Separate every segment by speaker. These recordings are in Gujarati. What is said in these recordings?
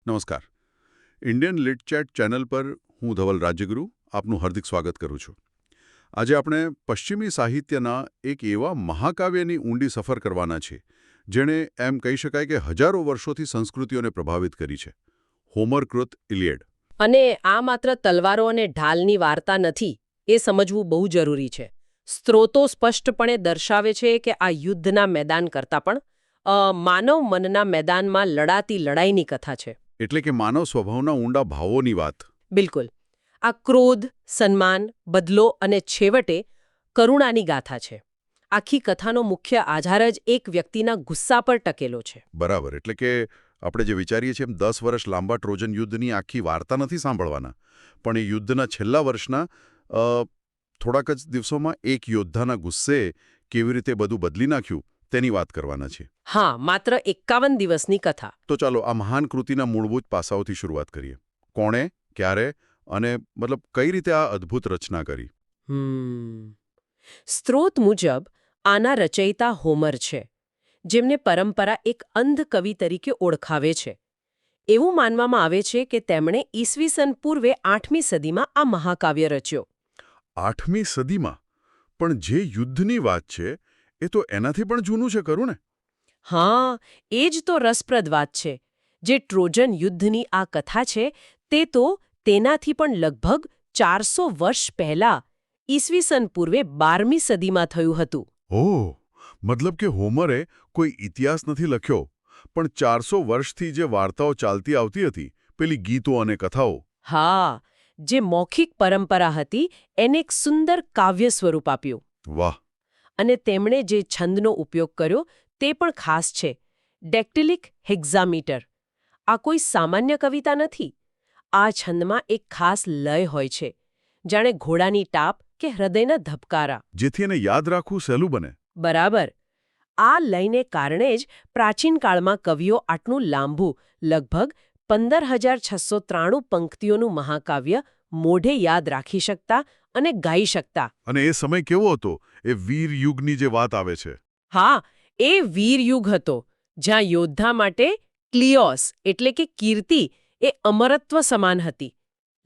Speaker 1: નમસ્કાર. ઇન્ડિયન લિટ ચેટ ચેનલ પર હું ધવલ રાજ્યગુરુ આપનું હાર્દિક સ્વાગત કરું છું. આજે આપણે પશ્ચિમી સાહિત્યના એક એવા મહાકાવ્યની ઊંડી સફર કરવાના છે જેણે એમ કહી શકાય કે હજારો વર્ષોથી સંસ્કૃતિઓને પ્રભાવિત કરી છે. હોમરકૃત ઇલિયડ.
Speaker 2: અને આ માત્ર તલવારો અને ઢાલની વાર્તા નથી, એ સમજવું બહુ જરૂરી છે. સ્ત્રોતો સ્પષ્ટપણે દર્શાવે છે કે આ યુદ્ધના મેદાન કરતાં પણ માનવ મનના મેદાનમાં લડાતી લડાઈની કથા છે.
Speaker 1: એટલે કે માનવ સ્વભાવના ઊંડા ભાવોની વાત.
Speaker 2: બિલકુલ. આ ક્રોધ, સન્માન, બદલો અને છેવટે કરુણાની ગાથા છે. આખી કથાનો મુખ્ય આધાર જ એક વ્યક્તિના ગુસ્સા પર ટકેલો છે.
Speaker 1: બરાબર. એટલે કે આપણે જે વિચારીએ છીએ એમ 10 વર્ષ લાંબા ટ્રોજન યુદ્ધની આખી વાર્તા નથી સાંભળવાના, પણ એ યુદ્ધના છેલ્લા વર્ષના થોડાક જ દિવસોમાં એક યોદ્ધાના ગુસ્સે કેવી રીતે બધું બદલી નાખ્યું તેની વાત કરવાના છે.
Speaker 2: હા, માત્ર 51 દિવસની કથા.
Speaker 1: તો ચાલો આ મહાન કૃતિના મૂળભૂત પાસાઓથી શરૂઆત કરીએ. કોણે, ક્યારે અને કઈ રીતે આ અદ્ભુત રચના કરી?
Speaker 2: સ્ત્રોત મુજબ આના રચયિતા હોમર છે, જેમને પરંપરા એક અંધ કવિ તરીકે ઓળખાવે છે. એવું માનવામાં આવે છે કે તેમણે ઈસવીસન પૂર્વે 8મી સદીમાં આ મહાકાવ્ય રચ્યો.
Speaker 1: 8મી સદીમાં? પણ જે યુદ્ધની વાત છે એ તો એનાથી પણ જૂનું છે ખરું ને?
Speaker 2: હા, એ જ તો રસપ્રદ વાત છે. જે ટ્રોજન યુદ્ધની આ કથા છે તે તો તેનાથી પણ લગભગ 400 વર્ષ પહેલા ઈસવીસન પૂર્વે 12મી સદીમાં થયું હતું.
Speaker 1: ઓહ, મતલબ કે હોમરે કોઈ ઇતિહાસ નથી લખ્યો, પણ 400 વર્ષથી જે વાર્તાઓ ચાલતી આવતી હતી, પેલી ગીતો અને કથાઓ.
Speaker 2: હા, જે મૌખિક પરંપરા હતી એને એક સુંદર કાવ્ય સ્વરૂપ આપ્યું.
Speaker 1: વાહ!
Speaker 2: અને તેમણે જે છંદનો ઉપયોગ કર્યો તે પણ ખાસ છે. ડેક્ટિલિક હેક્ઝામીટર. આ કોઈ સામાન્ય કવિતા નથી. આ છંદમાં એક ખાસ લય હોય છે, જાણે ઘોડાની ટાપ કે હૃદયના ધબકારા.
Speaker 1: જેથી એને યાદ રાખવું સહેલું બને.
Speaker 2: બરાબર. આ લયને કારણે જ પ્રાચીન કાળમાં કવિઓ આટલું લાંબુ, લગભગ 15,693 પંક્તિઓનું મહાકાવ્ય મોઢે યાદ રાખી શકતા અને ગાઈ શકતા.
Speaker 1: અને એ સમય કેવો હતો? એ વીર યુગની જે વાત આવે છે.
Speaker 2: હા, એ વીરયુગ હતો, જ્યાં યોદ્ધા માટે ક્લિયોસ એટલે કે કીર્તિ એ અમરત્વ સમાન હતી.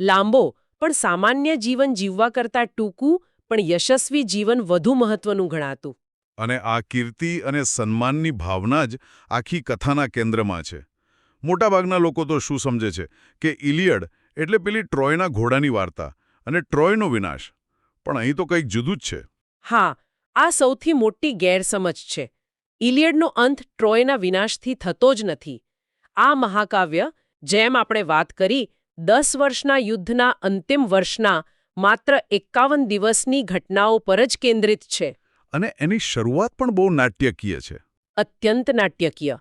Speaker 2: લાંબો પણ સામાન્ય જીવન જીવવા કરતાં ટૂંકું પણ યશસ્વી જીવન વધુ મહત્વનું ગણાતું.
Speaker 1: અને આ કીર્તિ અને સન્માનની ભાવના જ આખી કથાના કેન્દ્રમાં છે. મોટાભાગના લોકો તો શું સમજે છે કે ઇલિયડ એટલે પેલી ટ્રોયના ઘોડાની વાર્તા અને ટ્રોયનો વિનાશ. પણ અહીં તો કંઈક જુદું જ છે.
Speaker 2: હા, આ સૌથી મોટી ગેરસમજ છે. ઇલિયડનો અંત ટ્રોયના વિનાશથી થતો જ નથી. આ મહાકાવ્ય, જેમ આપણે વાત કરી, 10 વર્ષના યુદ્ધના અંતિમ વર્ષના માત્ર 51 દિવસની ઘટનાઓ પર જ કેન્દ્રિત છે.
Speaker 1: અને એની શરૂઆત પણ બહુ નાટ્યકીય છે.
Speaker 2: અત્યંત નાટ્યકીય.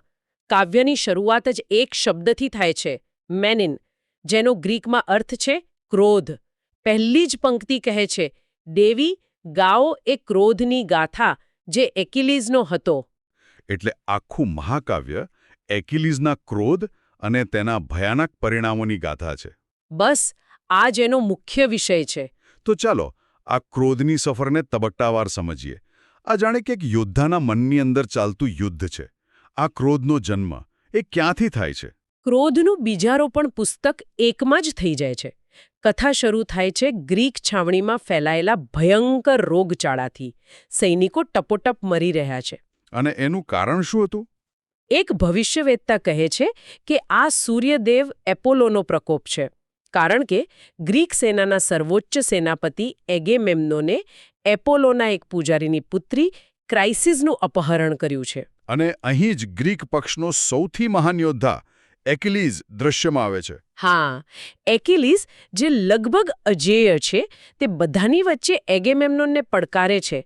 Speaker 2: કાવ્યની શરૂઆત જ એક શબ્દથી થાય છે, મેનિન, જેનો ગ્રીકમાં અર્થ છે ક્રોધ. પહેલી જ પંક્તિ કહે છે, દેવી, ગાઓ એ ક્રોધની ગાથા જે એકિલીઝનો હતો.
Speaker 1: એટલે આખું મહાકાવ્ય એકિલીઝના ક્રોધ અને તેના ભયાનક પરિણામોની ગાથા છે.
Speaker 2: બસ, આ જ એનો મુખ્ય વિષય છે.
Speaker 1: તો ચાલો આ ક્રોધની સફરને તબક્કાવાર સમજીએ. આ જાણે કે એક યોદ્ધાના મનની અંદર ચાલતું યુદ્ધ છે. આ ક્રોધનો જન્મ એ ક્યાંથી થાય છે?
Speaker 2: ક્રોધનું બીજારોપણ પુસ્તક એકમાં જ થઈ જાય છે. કથા શરૂ થાય છે ગ્રીક છાવણીમાં ફેલાયેલા ભયંકર રોગચાળાથી. સૈનિકો ટપોટપ મરી રહ્યા છે.
Speaker 1: અને એનું કારણ શું હતું?
Speaker 2: એક ભવિષ્યવેત્તા કહે છે કે આ સૂર્યદેવ એપોલોનો પ્રકોપ છે. કારણ કે ગ્રીક સેનાના સર્વોચ્ચ સેનાપતિ એગેમેમ્નોને એપોલોના એક પૂજારીની પુત્રી ક્રાઇસિસનું અપહરણ કર્યું છે.
Speaker 1: અને અહીં જ ગ્રીક પક્ષનો સૌથી મહાન યોદ્ધા એકિલીઝ દૃશ્યમાં આવે છે.
Speaker 2: હા, એકિલીઝ, જે લગભગ અજેય છે, તે બધાની વચ્ચે એગેમેમ્નોનને પડકારે છે.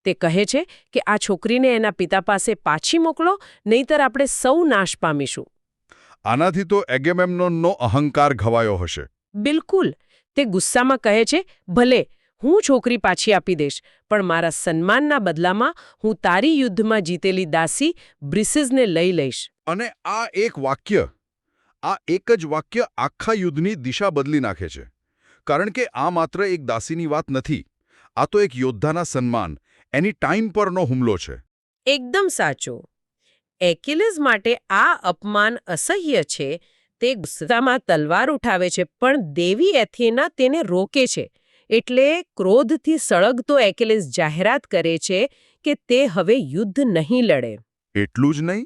Speaker 2: તે કહે છે કે આ છોકરીને એના પિતા પાસે પાછી મોકલો, નહીંતર આપણે સૌ નાશ પામીશું.
Speaker 1: આનાથી તો એગેમેમ્નોનનો અહંકાર ઘવાયો હશે.
Speaker 2: બિલકુલ. તે ગુસ્સામાં કહે છે, ભલે, હું છોકરી પાછી આપી દઈશ, પણ મારા સન્માનના બદલામાં હું તારી યુદ્ધમાં જીતેલી દાસી બ્રિસીઝને લઈ લઈશ.
Speaker 1: અને આ એક જ વાક્ય આખા યુદ્ધની દિશા બદલી નાખે છે. કારણ કે આ માત્ર એક દાસીની વાત નથી. આ તો એક યોદ્ધાના સન્માન, એની ટાઈમ પરનો હુમલો છે.
Speaker 2: એકદમ સાચું. એકિલીઝ માટે આ અપમાન અસહ્ય છે, તે ગુસ્સામાં તલવાર ઉઠાવે છે, પણ દેવી એથેના તેને રોકે છે. એટલે ક્રોધથી સળગતો એકેલિસ જાહેરાત કરે છે કે તે હવે યુદ્ધ નહીં લડે.
Speaker 1: એટલું જ નહીં,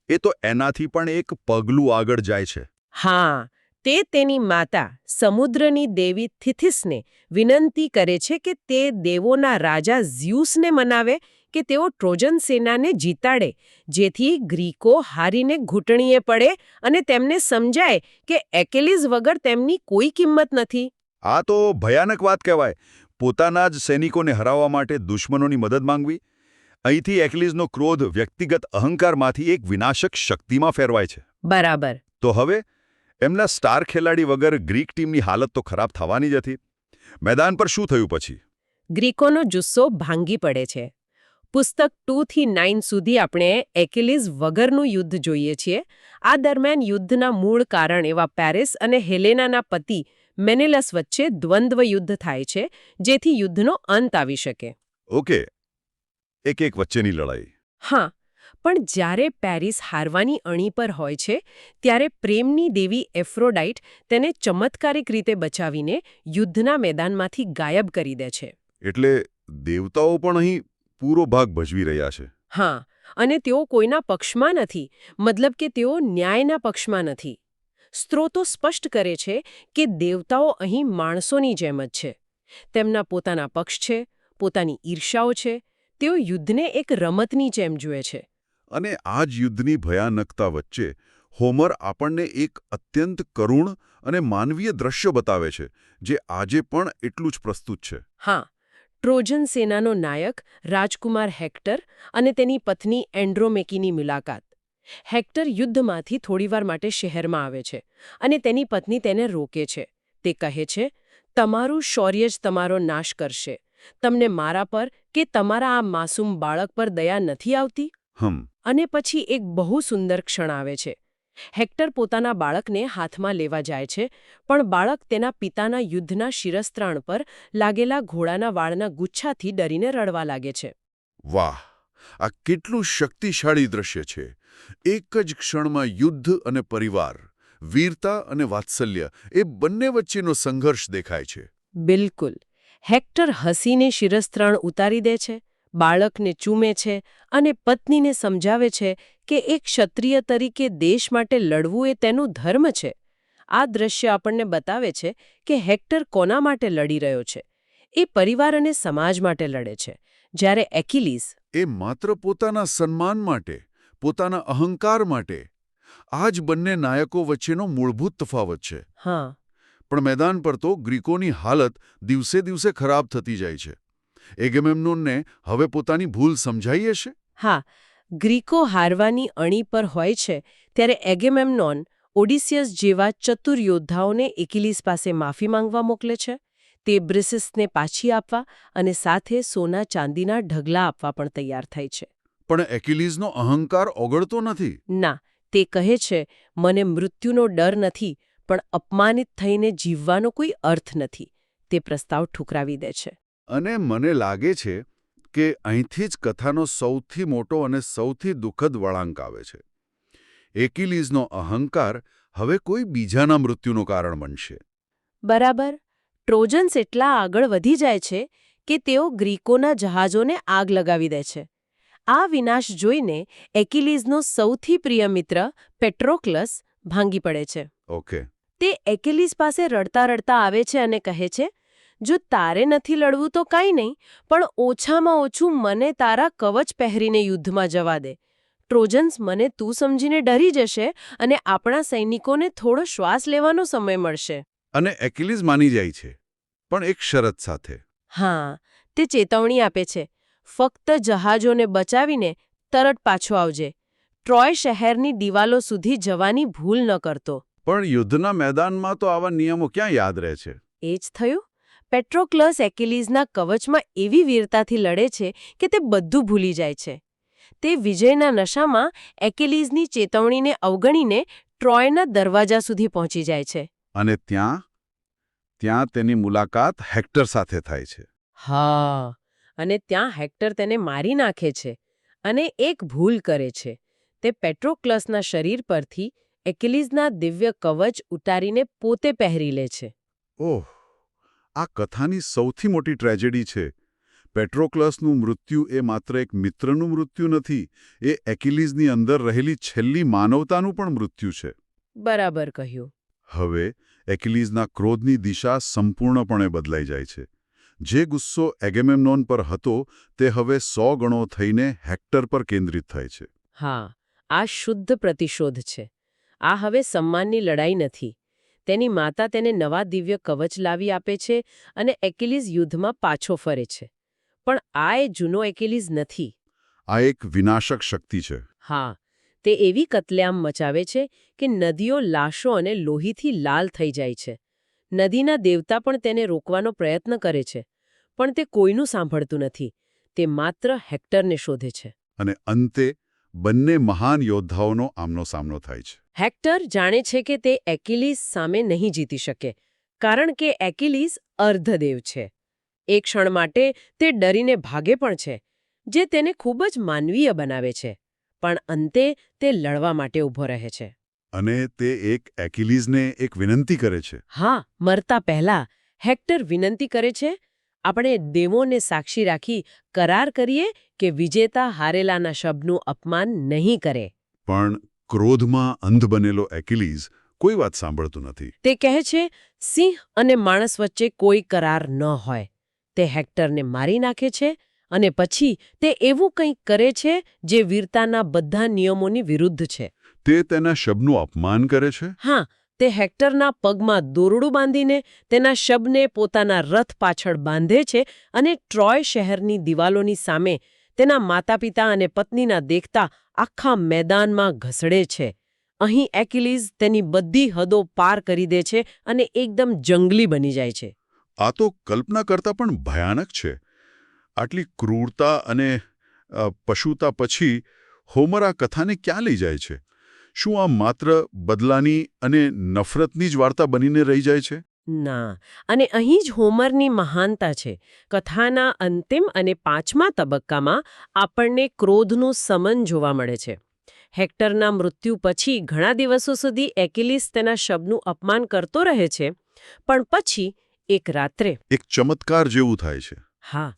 Speaker 1: એ તો એનાથી પણ એક પગલું આગળ જાય છે.
Speaker 2: હા, તે તેની માતા સમુદ્રની દેવી થિથિસને વિનંતી કરે છે કે તે દેવોના રાજા ઝ્યુસને મનાવે કે તેઓ ટ્રોજન સેનાને જીતાડે, જેથી ગ્રીકો હારીને ઘૂંટણીએ પડે અને તેમને સમજાય કે એકેલિસ વગર તેમની કોઈ કિંમત નથી.
Speaker 1: આ તો ભયાનક વાત કહેવાય. પોતાના જ સૈનિકોને હરાવવા માટે દુશ્મનોની મદદ માંગવી. અહીંથી એકેલિસનો ક્રોધ વ્યક્તિગત અહંકારમાંથી એક વિનાશક શક્તિમાં ફેરવાય છે.
Speaker 2: બરાબર.
Speaker 1: તો હવે એમના સ્ટાર ખેલાડી વગર ગ્રીક ટીમની હાલત તો ખરાબ થવાની જ હતી. મેદાન પર શું થયું પછી?
Speaker 2: ગ્રીકોનો જુસ્સો ભાંગી પડે છે. પુસ્તક 2 થી 9 સુધી આપણે એકેલિસ વગરનું યુદ્ધ જોઈએ છીએ. આ દરમિયાન યુદ્ધના મૂળ કારણ એવા પેરિસ અને હેલેનાના પતિ મેનેલસ વચ્ચે દ્વંદ્વ યુદ્ધ થાય છે, જેથી યુદ્ધનો અંત આવી શકે.
Speaker 1: ઓકે, એક વચ્ચેની લડાઈ.
Speaker 2: હા, પણ જ્યારે પેરિસ હારવાની અણી પર હોય છે, ત્યારે પ્રેમની દેવી એફ્રોડાઇટ તેને ચમત્કારિક રીતે બચાવીને યુદ્ધના મેદાનમાંથી ગાયબ કરી દે છે.
Speaker 1: એટલે દેવતાઓ પણ અહીં પૂરો ભાગ ભજવી રહ્યા છે.
Speaker 2: હા, અને તેઓ કોઈના પક્ષમાં નથી, મતલબ કે તેઓ ન્યાયના પક્ષમાં નથી. સ્ત્રોતો સ્પષ્ટ કરે છે કે દેવતાઓ અહીં માણસોની જેમ જ છે. તેમના પોતાના પક્ષ છે, પોતાની ઈર્ષાઓ છે. તેઓ યુદ્ધને એક રમતની જેમ જુએ છે.
Speaker 1: અને આ જ યુદ્ધની ભયાનકતા વચ્ચે હોમર આપણને એક અત્યંત કરુણ અને માનવીય દ્રશ્ય બતાવે છે, જે આજે પણ એટલું જ પ્રસ્તુત છે.
Speaker 2: હા, ટ્રોજન સેનાનો નાયક રાજકુમાર હેક્ટર અને તેની પત્ની એન્ડ્રોમેકીની મુલાકાત. હેક્ટર યુદ્ધમાંથી થોડીવાર માટે શહેરમાં આવે છે અને તેની પત્ની તેને રોકે છે. તે કહે છે, તમારું શૌર્ય જ તમારો નાશ કરશે. તમને મારા પર કે તમારા આ માસૂમ બાળક પર દયા નથી આવતી? અને પછી એક બહુ સુંદર ક્ષણ આવે છે. હેક્ટર પોતાના બાળકને હાથમાં લેવા જાય છે, પણ બાળક તેના પિતાના યુદ્ધના શિરસ્ત્રાણ પર લાગેલા ઘોડાના વાળના ગુચ્છાથી ડરીને રડવા લાગે છે.
Speaker 1: વાહ! આ કેટલું શક્તિશાળી દ્રશ્ય છે. એક જ ક્ષણમાં યુદ્ધ અને પરિવાર, વીરતા અને વાત્સલ્ય, એ બંને વચ્ચેનો સંઘર્ષ દેખાય છે.
Speaker 2: બિલકુલ. હેક્ટર હસીને શિરસ્ત્રાણ ઉતારી દે છે, બાળકને ચૂમે છે અને પત્નીને સમજાવે છે કે એક ક્ષત્રિય તરીકે દેશ માટે લડવું એ તેનું ધર્મ છે. આ દ્રશ્ય આપણને બતાવે છે કે હેક્ટર કોના માટે લડી રહ્યો છે. એ પરિવાર અને સમાજ માટે લડે છે, જ્યારે એકિલીસ
Speaker 1: એ માત્ર પોતાના સન્માન માટે, પોતાના અહંકાર માટે. આ જ બંને નાયકો વચ્ચેનો મૂળભૂત તફાવત છે.
Speaker 2: હા,
Speaker 1: પણ મેદાન પર તો ગ્રીકોની હાલત દિવસે દિવસે ખરાબ થતી જાય છે. એગેમેમ્નોનને હવે પોતાની ભૂલ સમજાઈ હશે?
Speaker 2: હા, ગ્રીકો હારવાની અણી પર હોય છે ત્યારે એગેમેમ્નોન ઓડિસિયસ જેવા ચતુર યોદ્ધાઓને એકિલીસ પાસે માફી માંગવા મોકલે છે. તે બ્રિસિસને પાછી આપવા અને સાથે સોના ચાંદીના ઢગલા આપવા પણ તૈયાર થાય છે.
Speaker 1: પણ એકિલીસનો અહંકાર ઓગળતો નથી.
Speaker 2: ના, તે કહે છે, મને મૃત્યુનો ડર નથી, પણ અપમાનિત થઈને જીવવાનો કોઈ અર્થ નથી. તે પ્રસ્તાવ ઠુકરાવી દે છે.
Speaker 1: અને મને લાગે છે કે અહીંથી જ કથાનો સૌથી મોટો અને સૌથી દુઃખદ વળાંક આવે છે. એકિલીસનો અહંકાર હવે કોઈ બીજાના મૃત્યુનું કારણ બનશે.
Speaker 2: બરાબર. ટ્રોજન્સ એટલા આગળ વધી જાય છે કે તેઓ ગ્રીકોના જહાજોને આગ લગાવી દે છે. આ વિનાશ જોઈને એકિલીસનો સૌથી પ્રિય મિત્ર પેટ્રોક્લસ ભાંગી પડે છે.
Speaker 1: ઓકે.
Speaker 2: તે એકિલીસ પાસે રડતા રડતા આવે છે અને કહે છે, જો તારે નથી લડવું તો કાંઈ નહીં, પણ ઓછામાં ઓછું મને તારા કવચ પહેરીને યુદ્ધમાં જવા દે. ટ્રોજન્સ મને તું સમજીને ડરી જશે અને આપણા સૈનિકોને થોડો શ્વાસ લેવાનો સમય મળશે.
Speaker 1: અને એકિલીસ માની જાય છે, પણ એક શરત સાથે.
Speaker 2: હા, તે ચેતવણી આપે છે, ફક્ત જહાજોને બચાવીને તરત પાછો આવજે. ટ્રોય શહેરની દિવાલો સુધી જવાની ભૂલ ન કરતો.
Speaker 1: પણ યુદ્ધના મેદાનમાં તો આવા નિયમો ક્યાં યાદ રહે છે?
Speaker 2: એ જ થયું. પેટ્રોક્લસ એકિલીસના કવચમાં એવી વીરતાથી લડે છે કે તે બધું ભૂલી જાય છે. તે વિજયના નશામાં એકિલીસની ચેતવણીને અવગણીને ટ્રોયના દરવાજા સુધી પહોંચી જાય છે.
Speaker 1: અને ત્યાં તેની મુલાકાત હેક્ટર સાથે થાય છે.
Speaker 2: હા, અને ત્યાં હેક્ટર તેને મારી નાખે છે અને એક ભૂલ કરે છે. તે પેટ્રોક્લસના શરીર પરથી એકિલીઝના દિવ્ય કવચ ઉતારીને પોતે પહેરી લે છે.
Speaker 1: ઓહ, આ કથાની સૌથી મોટી ટ્રેજેડી છે. પેટ્રોક્લસનું મૃત્યુ એ માત્ર એક મિત્રનું મૃત્યુ નથી, એ એકિલીઝની અંદર રહેલી છેલ્લી માનવતાનું પણ મૃત્યુ છે.
Speaker 2: બરાબર કહ્યું.
Speaker 1: હવે એકિલીઝના ક્રોધની દિશા સંપૂર્ણપણે બદલાઈ જાય છે. જે ગુસ્સો એગેમેમ્નોન પર હતો તે હવે 100 ગણો થઈને હેક્ટર પર કેન્દ્રિત થાય છે.
Speaker 2: હા, આ શુદ્ધ પ્રતિશોધ છે. આ હવે સન્માનની લડાઈ નથી. તેની માતા તેને નવા દિવ્ય કવચ લાવી આપે છે અને એકિલીઝ યુદ્ધમાં પાછો ફરે છે. પણ આ એ જૂનો એકિલીઝ નથી.
Speaker 1: આ એક વિનાશક શક્તિ છે.
Speaker 2: હા, તે એવી કતલેઆમ મચાવે છે કે નદીઓ લાશો અને લોહીથી લાલ થઈ જાય છે. નદીના દેવતા પણ તેને રોકવાનો પ્રયત્ન કરે છે, પણ તે કોઈનું સાંભળતું નથી. તે માત્ર હેક્ટરને શોધે છે.
Speaker 1: અને અંતે બંને મહાન યોદ્ધાઓનો આમનો સામનો થાય છે.
Speaker 2: હેક્ટર જાણે છે કે તે એકિલીઝ સામે નહીં જીતી શકે, કારણ કે એકિલીઝ અર્ધદેવ છે. એક ક્ષણ માટે તે ડરીને ભાગે પણ છે, જે તેને ખૂબ જ માનવીય બનાવે છે. પણ અંતે તે લડવા માટે ઊભો રહે છે.
Speaker 1: અને તે એકિલીઝને એક વિનંતી કરે છે.
Speaker 2: હા, મરતા પહેલા હેક્ટર વિનંતી કરે છે, આપણે દેવોને સાક્ષી રાખી કરાર કરીએ કે વિજેતા હારેલાના શબનું અપમાન નહીં કરે.
Speaker 1: પણ ક્રોધમાં અંધ બનેલો એકિલીઝ કોઈ વાત સાંભળતું નથી.
Speaker 2: તે કહે છે, સિંહ અને માણસ વચ્ચે કોઈ કરાર ન હોય. તે હેક્ટરને મારી નાખે છે અને પછી તે એવું કંઈક કરે છે જે વીરતાના બધા નિયમોની વિરુદ્ધ છે.
Speaker 1: તે તેના શબનું અપમાન કરે છે.
Speaker 2: હા, તે હેક્ટરના પગમાં દોરડું બાંધીને તેના શબને પોતાના રથ પાછળ બાંધે છે અને ટ્રોય શહેરની દિવાલોની સામે તેના માતાપિતા અને પત્નીના દેખતા આખા મેદાનમાં ઘસડે છે. અહીં એકિલીઝ તેની બધી હદો પાર કરી દે છે અને એકદમ જંગલી બની જાય છે.
Speaker 1: આ તો કલ્પના કરતાં પણ ભયાનક છે. આટલી ક્રૂરતા અને પશુતા પછી હોમર આ કથાને ક્યાં લઈ જાય છે? શું આ માત્ર બદલાની અને નફરતની જ વાર્તા બનીને રહી જાય છે?
Speaker 2: ના, અને અહીં જ હોમરની મહાનતા છે. કથાના અંતિમ અને 5મા તબક્કામાં આપણને ક્રોધનું સમન જોવા મળે છે. હેક્ટરના મૃત્યુ પછી ઘણા દિવસો સુધી એકિલીઝ તેના શબનું અપમાન કરતો રહે છે, પણ પછી એક રાત્રે
Speaker 1: એક ચમત્કાર જેવું થાય છે.
Speaker 2: હા,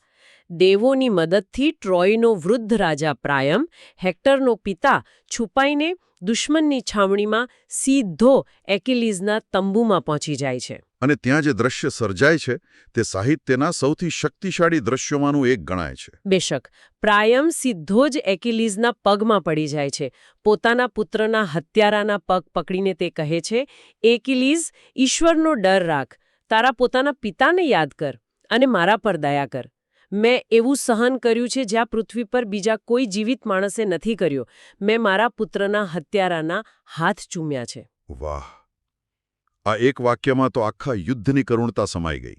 Speaker 2: દેવોની મદદથી ટ્રોયનો વૃદ્ધ રાજા પ્રાયમ, હેક્ટરનો પિતા, છુપાઈને દુશ્મનની છાવણીમાં સીધો એકિલીઝના તંબુમાં પહોંચી જાય છે.
Speaker 1: અને ત્યાં જે દ્રશ્ય સર્જાય છે તે સાહિત્યના સૌથી શક્તિશાળી દ્રશ્યોમાંનું એક ગણાય છે.
Speaker 2: બેશક, પ્રાયમ સીધો જ એકિલીઝના પગમાં પડી જાય છે. પોતાના પુત્રના હત્યારાના પગ પકડીને તે કહે છે, એકિલીઝ, ઈશ્વરનો ડર રાખ, તારા પોતાના પિતાને યાદ કર અને મારા પર દયા કર. મેં એવું સહન કર્યું છે જ્યાં પૃથ્વી પર બીજા કોઈ જીવિત માણસે નથી કર્યો. મેં મારા પુત્રના હત્યારાના હાથ ચૂમ્યા છે.
Speaker 1: વાહ! આ એક વાક્યમાં તો આખા યુદ્ધની કરુણતા સમાઈ ગઈ.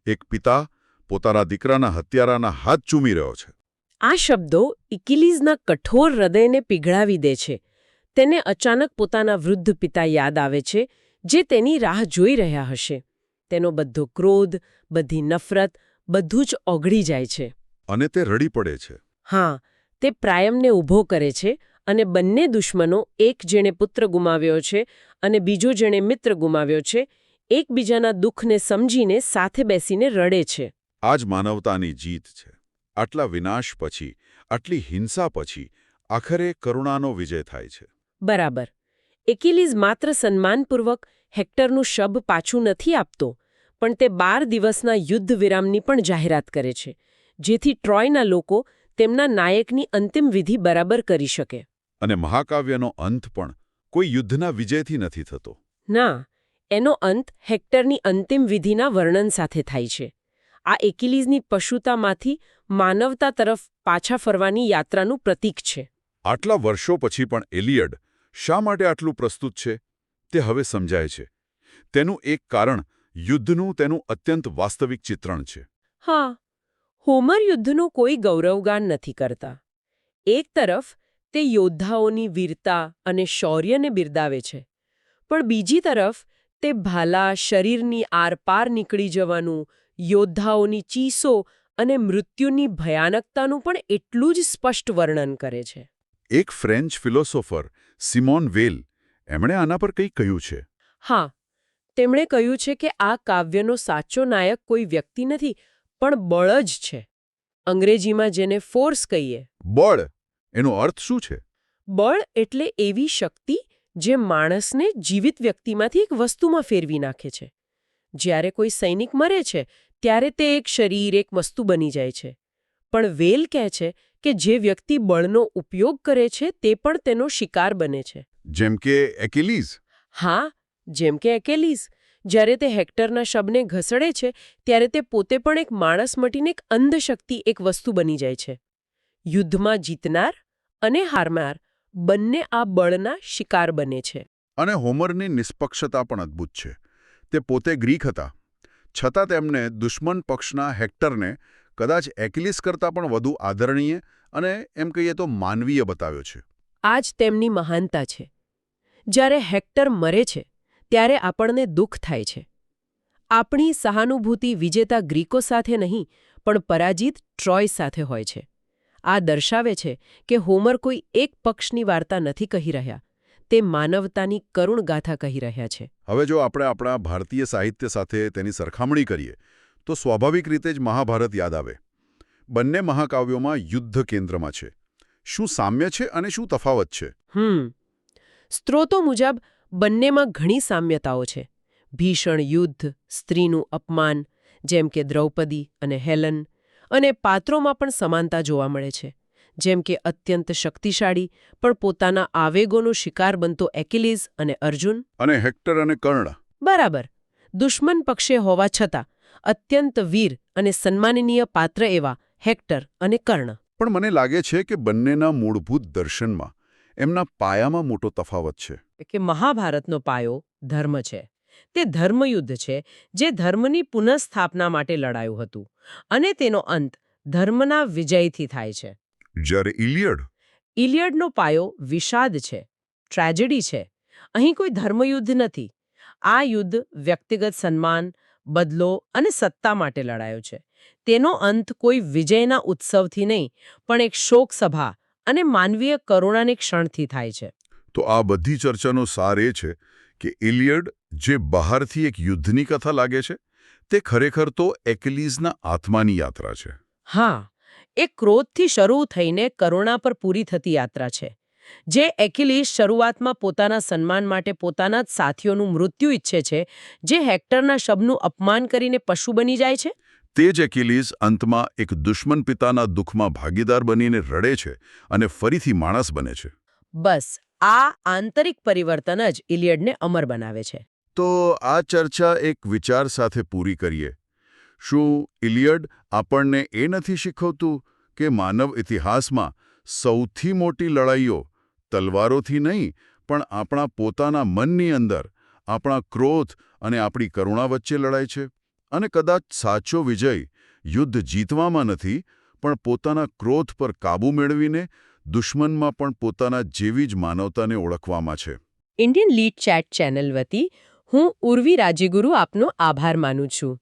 Speaker 1: એક પિતા પોતાના દીકરાના હત્યારાના હાથ ચૂમી રહ્યો છે.
Speaker 2: આ શબ્દો એકિલીઝના કઠોર હૃદયને પીગળાવી દે છે. તેને અચાનક પોતાના વૃદ્ધ પિતા યાદ આવે છે, જે તેની રાહ જોઈ રહ્યા હશે. તેનો બધો ક્રોધ, બધી નફરત, બધું જ ઓગળી જાય છે.
Speaker 1: અને તે રડી પડે છે.
Speaker 2: હા, તે પ્રાયમને ઊભો કરે છે અને બંને દુશ્મનો, એક જેણે પુત્ર ગુમાવ્યો છે અને બીજો જેણે મિત્ર ગુમાવ્યો છે, એકબીજાના દુઃખને સમજીને સાથે બેસીને રડે છે.
Speaker 1: આ જ માનવતાની જીત છે. આટલા વિનાશ પછી, આટલી હિંસા પછી આખરે કરુણાનો વિજય થાય છે.
Speaker 2: બરાબર. એકિલીઝ માત્ર સન્માનપૂર્વક હેક્ટરનું શબ પાછું નથી આપતો, પણ તે 12 દિવસના યુદ્ધ વિરામની પણ જાહેરાત કરે છે, જેથી ટ્રોયના લોકો તેમના નાયકની અંતિમ વિધિ બરાબર કરી શકે.
Speaker 1: અને મહાકાવ્યનો અંત પણ કોઈ યુદ્ધના વિજયથી નથી થતો.
Speaker 2: ના, એનો અંત હેક્ટરની અંતિમ વિધિના વર્ણન સાથે થાય છે. આ એકિલીઝની પશુતામાંથી માનવતા તરફ પાછા ફરવાની યાત્રાનું પ્રતીક છે.
Speaker 1: આટલા વર્ષો પછી પણ એલિયડ શા માટે આટલું પ્રસ્તુત છે તે હવે સમજાય છે. તેનું એક કારણ યુદ્ધનું તેનું અત્યંત વાસ્તવિક ચિત્રણ છે.
Speaker 2: હા, હોમર યુદ્ધનું કોઈ ગૌરવગાન નથી કરતા. એક તરફ તે યોદ્ધાઓની વીરતા અને શૌર્યને બિરદાવે છે, પણ બીજી તરફ તે ભાલા શરીરની આરપાર નીકળી જવાનું, યોદ્ધાઓની ચીસો અને મૃત્યુની ભયાનકતાનું પણ એટલું જ સ્પષ્ટ વર્ણન કરે છે.
Speaker 1: એક ફ્રેન્ચ ફિલોસોફર સિમોન વેલ એમણે આના પર કંઈક કહ્યું છે.
Speaker 2: હા, તેમણે કહ્યું છે કે આ કાવ્યનો સાચો નાયક કોઈ વ્યક્તિ નથી, પણ બળ જ છે. અંગ્રેજીમાં જેને ફોર્સ કહીએ.
Speaker 1: બળ એનો અર્થ શું છે?
Speaker 2: બળ એટલે એવી શક્તિ જે માણસને જીવિત વ્યક્તિમાંથી એક વસ્તુમાં ફેરવી નાખે છે. જ્યારે કોઈ સૈનિક મરે છે ત્યારે તે એક શરીર, એક વસ્તુ બની જાય છે. પણ વેલ કહે છે કે જે વ્યક્તિ બળનો ઉપયોગ કરે છે તે પણ તેનો શિકાર બને છે.
Speaker 1: જેમ કે એકિલીઝ.
Speaker 2: હા, જેમ કે એકેલીઝ. જ્યારે તે હેક્ટરના શબને ઘસડે છે ત્યારે તે પોતે પણ એક માણસ મટીને એક અંધ શક્તિ, એક વસ્તુ બની જાય છે. યુદ્ધમાં જીતનાર અને હારનાર બંને આ બળના શિકાર બને છે.
Speaker 1: અને હોમરની નિષ્પક્ષતા પણ અદ્ભુત છે. તે પોતે ગ્રીક હતા, છતાં તેમને દુશ્મન પક્ષના હેક્ટરને કદાચ એકિલીસ કરતાં પણ વધુ આદરણીય અને એમ કહીએ તો માનવીય બતાવ્યો છે.
Speaker 2: આ જ તેમની મહાનતા છે. જ્યારે હેક્ટર મરે છે ત્યારે આપણને દુઃખ થાય છે. આપણી સહાનુભૂતિ વિજેતા ગ્રીકો સાથે નહીં, પણ પરાજિત ટ્રોય સાથે હોય છે. આ દર્શાવે છે કે હોમર કોઈ એક પક્ષની વાર્તા નથી કહી રહ્યા, તે માનવતાની કરુણ ગાથા કહી રહ્યા છે.
Speaker 1: હવે જો આપણે આપણા ભારતીય સાહિત્ય સાથે તેની સરખામણી કરીએ તો સ્વાભાવિક રીતે જ મહાભારત યાદ આવે. બંને મહાકાવ્યોમાં યુદ્ધ કેન્દ્રમાં છે. શું સામ્ય છે અને શું તફાવત છે?
Speaker 2: સ્ત્રોતો મુજબ બંનેમાં ઘણી સામ્યતાઓ છે. ભીષણ યુદ્ધ, સ્ત્રીનું અપમાન જેમ કે દ્રૌપદી અને હેલન, અને પાત્રોમાં પણ સમાનતા જોવા મળે છે. જેમ કે અત્યંત શક્તિશાળી પણ પોતાના આવેગોનો શિકાર બનતો એકિલીઝ અને અર્જુન.
Speaker 1: અને હેક્ટર અને કર્ણ.
Speaker 2: બરાબર. દુશ્મન પક્ષે હોવા છતાં અત્યંત વીર અને સન્માનનીય પાત્ર એવા હેક્ટર અને કર્ણ.
Speaker 1: પણ મને લાગે છે કે બંનેના મૂળભૂત દર્શનમાં, એમના પાયામાં મોટો તફાવત છે.
Speaker 2: કે મહાભારતનો પાયો ધર્મ છે. તે ધર્મયુદ્ધ છે જે ધર્મની પુનઃસ્થાપના માટે લડાયું હતું, અને તેનો અંત ધર્મના વિજયથી થાય છે.
Speaker 1: જ્યારે
Speaker 2: ઇલિયડનો પાયો વિષાદ છે, ટ્રેજેડી છે. અહીં કોઈ ધર્મયુદ્ધ નથી. આ યુદ્ધ વ્યક્તિગત સન્માન, બદલો અને સત્તા માટે લડાયો છે. તેનો અંત કોઈ વિજયના ઉત્સવથી નહીં, પણ એક શોક સભા અને માનવીય કરુણાની ક્ષણથી થાય છે.
Speaker 1: તો આ બધી ચર્ચાનો સાર એ છે કે ઇલિયડ, જે બહારથી એક યુદ્ધની કથા લાગે છે, તે ખરેખર તો એકિલીઝના આત્માની યાત્રા છે.
Speaker 2: હા, એ ક્રોધથી શરૂ થઈને કરુણા પર પૂરી થતી યાત્રા છે. જે એકિલીઝ શરૂઆતમાં પોતાના સન્માન માટે પોતાના જ સાથીઓનું મૃત્યુ ઈચ્છે છે, જે હેક્ટરના શબનું અપમાન કરીને પશુ બની જાય છે,
Speaker 1: તે જ એકિલીઝ અંતમાં એક દુશ્મન પિતાના દુઃખમાં ભાગીદાર બનીને રડે છે અને ફરીથી માણસ બને છે.
Speaker 2: બસ આ આંતરિક પરિવર્તન જ ઇલિયડને અમર બનાવે છે.
Speaker 1: તો આ ચર્ચા એક વિચાર સાથે પૂરી કરીએ. શું ઇલિયડ આપણને એ નથી શીખવતું કે માનવ ઇતિહાસમાં સૌથી મોટી લડાઈઓ તલવારોથી નહીં, પણ આપણા પોતાના મનની અંદર, આપણા ક્રોધ અને આપણી કરુણા વચ્ચે લડાય છે? અને કદાચ સાચો વિજય યુદ્ધ જીતવામાં નથી, પણ પોતાના ક્રોધ પર કાબૂ મેળવીને દુશ્મનમાં પણ પોતાના જેવી જ માનવતાને ઓળખવામાં છે.
Speaker 2: ઇન્ડિયન લીડ ચેટ ચેનલ વતી હું ઉર્વી રાજ્યગુરુ આપનો આભાર માનું છું.